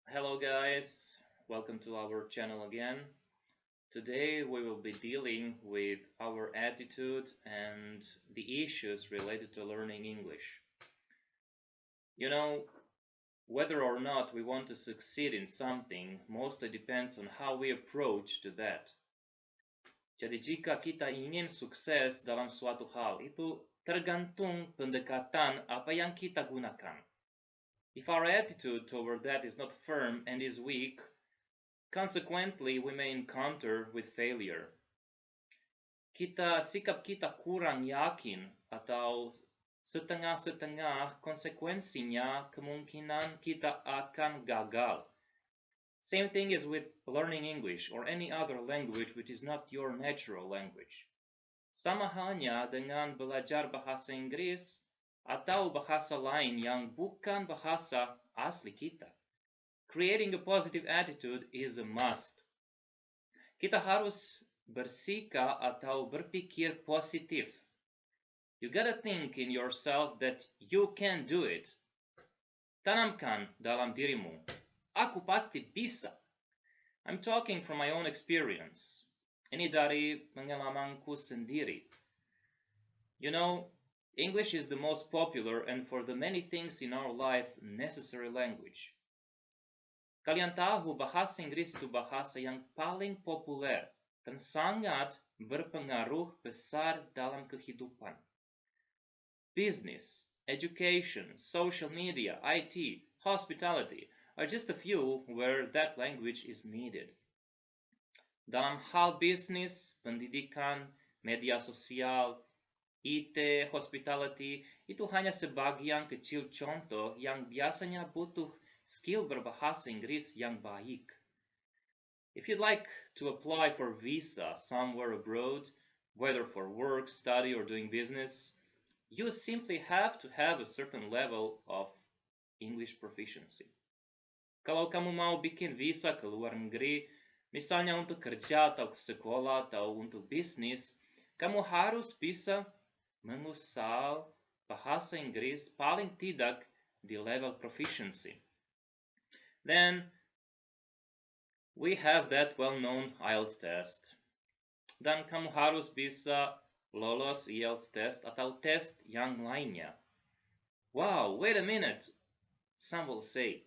Hello guys, welcome to our channel again. Today we will be dealing with our attitude and the issues related to learning English. You know, whether or not we want to succeed in something mostly depends on how we approach to that. Jadi jika kita ingin sukses dalam suatu hal, itu tergantung pendekatan apa yang kita gunakan. If our attitude toward that is not firm and is weak, consequently, we may encounter with failure. Sikap kita kurang yakin atau setengah-setengah, konsekuensinya kemungkinan kita akan gagal. Same thing is with learning English or any other language which is not your natural language. Sama halnya dengan belajar bahasa Inggris atau bahasa lain yang bukan bahasa asli kita. Creating a positive attitude is a must. Kita harus bersikap atau berpikir positif. You gotta think in yourself that you can do it. Tanamkan dalam dirimu, aku pasti bisa. I'm talking from my own experience. Ini dari pengalamanku sendiri. You know, English is the most popular and for the many things in our life necessary language. Kalian tahu bahasa Inggris itu bahasa yang paling populer dan sangat berpengaruh besar dalam kehidupan. Business, education, social media, IT, hospitality are just a few where that language is needed. Dalam hal bisnis, pendidikan, media sosial, IT, hospitality, itu hanya sebagian kecil contoh yang biasanya butuh skill berbahasa Inggris yang baik. If you'd like to apply for visa somewhere abroad, whether for work, study, or doing business, you simply have to have a certain level of English proficiency. Kalau kamu mau bikin visa ke luar negeri, misalnya untuk kerja atau sekolah atau untuk bisnis, kamu harus bisa mengusal bahasa Inggris paling tidak di level proficiency. Then we have that well-known IELTS test. Dan kamu harus bisa lolos IELTS test atau test yang lainnya. Wow, wait a minute, some will say.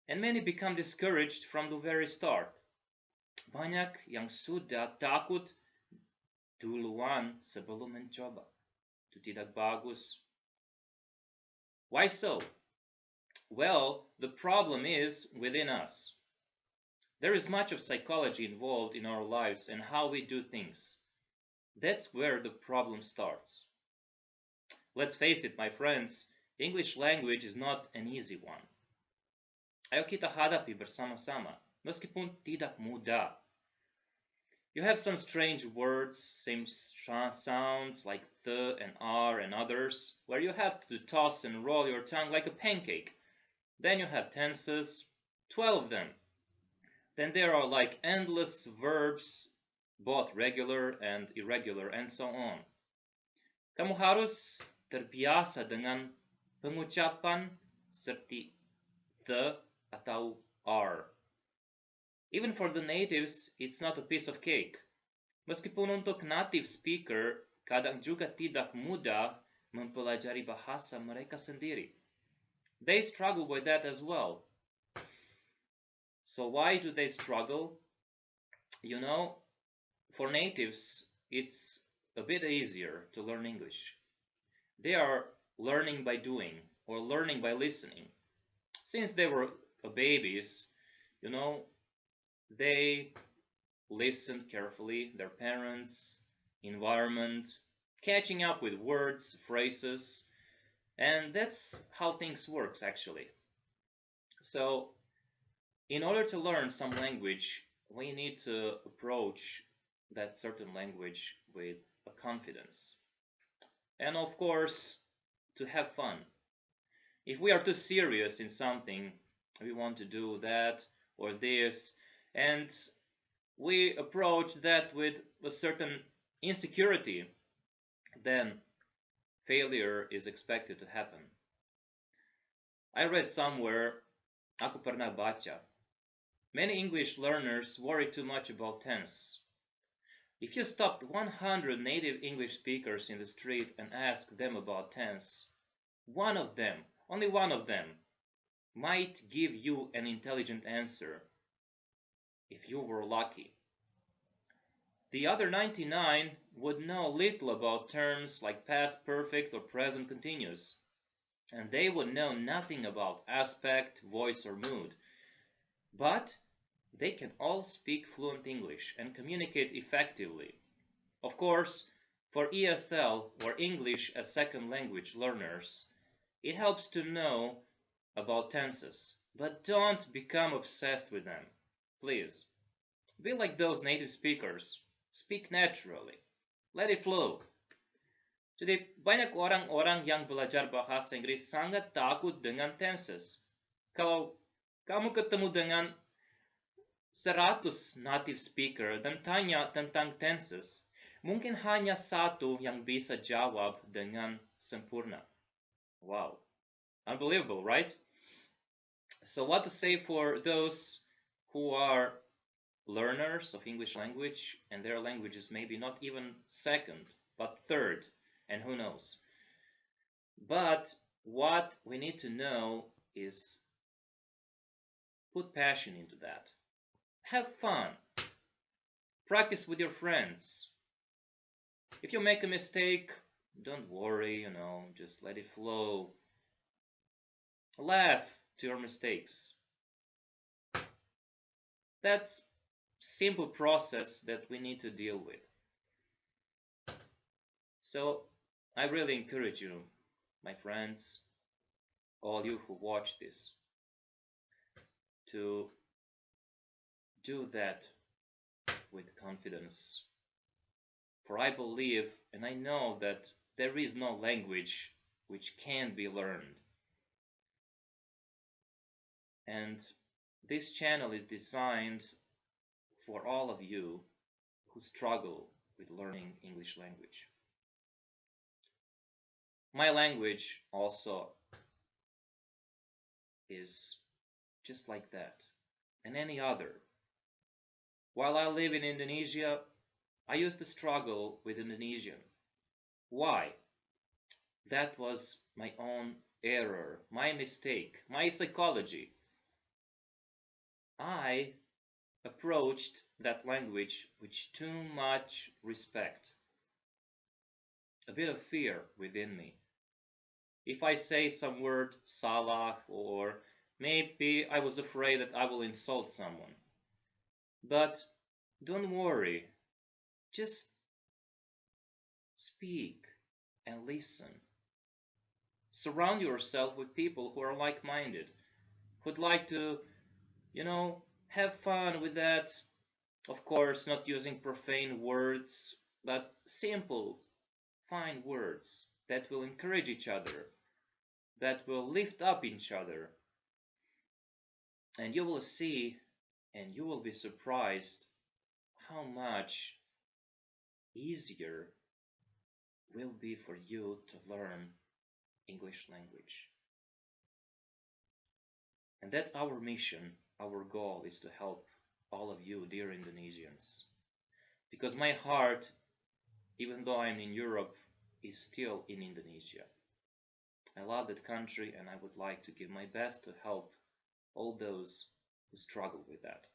And many become discouraged from the very start. Banyak yang sudah takut duluan sebelum mencoba. Itu tidak bagus. Why so? Well, the problem is within us. There is much of psychology involved in our lives and how we do things. That's where the problem starts. Let's face it, my friends, English language is not an easy one. Ayo kita hadapi bersama-sama, meskipun tidak mudah. You have some strange words, same sounds like th and r and others, where you have to toss and roll your tongue like a pancake. Then you have tenses, 12 of them. Then there are like endless verbs, both regular and irregular, and so on. Kamu harus terbiasa dengan pengucapan seperti the atau are. Even for the natives, it's not a piece of cake. Meskipun untuk native speaker, kadang juga tidak mudah mempelajari bahasa mereka sendiri. They struggle with that as well. So why do they struggle? You know, for natives, it's a bit easier to learn English. They are learning by doing or learning by listening. Since they were babies, you know, they listened carefully, their parents, environment, catching up with words, phrases, and that's how things works actually. So, in order to learn some language, we need to approach that certain language with a confidence. And of course, to have fun. If we are too serious in something, we want to do that or this, and we approach that with a certain insecurity, then failure is expected to happen. I read somewhere Aku pernah baca. Many English learners worry too much about tense. If you stopped 100 native English speakers in the street and asked them about tense, one of them, only one of them, might give you an intelligent answer if you were lucky. The other 99 would know little about terms like past perfect or present continuous, and they would know nothing about aspect, voice, or mood. But they can all speak fluent English and communicate effectively. Of course, for ESL or English as second language learners, it helps to know about tenses, but don't become obsessed with them. Please, be like those native speakers. Speak naturally. Let it flow. Jadi, banyak orang-orang yang belajar bahasa Inggris sangat takut dengan tenses. Kalau kamu ketemu dengan 100 native speaker dan tanya tentang tenses, mungkin hanya satu yang bisa jawab dengan sempurna. Wow. Unbelievable, right? So what to say for those who are learners of English language and their language is maybe not even second, but third, and who knows. But what we need to know is put passion into that. Have fun. Practice with your friends. If you make a mistake, don't worry, just let it flow. Laugh to your mistakes. That's simple process that we need to deal with. So I really encourage you, my friends, all you who watch this, to do that with confidence. For I believe and I know that there is no language which can be learned. And this channel is designed for all of you who struggle with learning English language. My language also is just like that, and any other. While I live in Indonesia, I used to struggle with Indonesian. Why? That was my own error, my mistake, my psychology. I approached that language with too much respect, a bit of fear within me. If I say some word salah, or maybe I was afraid that I will insult someone. But don't worry, just speak and listen. Surround yourself with people who are like-minded, who'd like to, have fun with that. Of course, not using profane words, but simple, fine words that will encourage each other, that will lift up each other. And you will see and you will be surprised how much easier will be for you to learn English language. And that's our mission, our goal is to help all of you, dear Indonesians. Because my heart, even though I'm in Europe, is still in Indonesia. I love that country and I would like to give my best to help all those who struggle with that.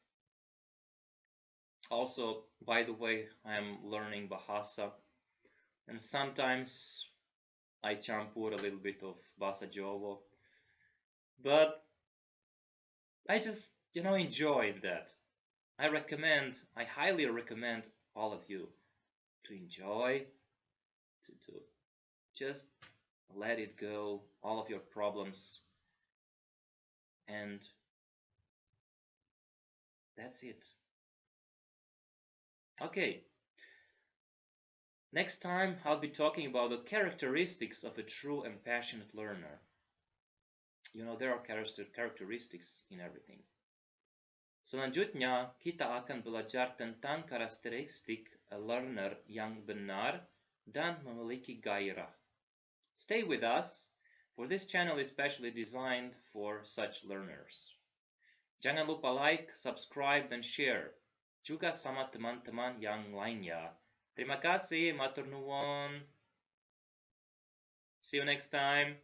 Also, by the way, I'm learning bahasa, and sometimes I campur a little bit of bahasa Jawa, but I just, enjoy that. I highly recommend all of you to enjoy, to just let it go, all of your problems, and that's it. Okay, next time I'll be talking about the characteristics of a true and passionate learner. There are characteristics in everything. Selanjutnya, kita akan belajar tentang karakteristik learner yang benar dan memiliki gairah. Stay with us, for this channel is specially designed for such learners. Jangan lupa like, subscribe, dan share. Juga sama teman-teman yang lainnya. Terima kasih, matur nuwun. See you next time.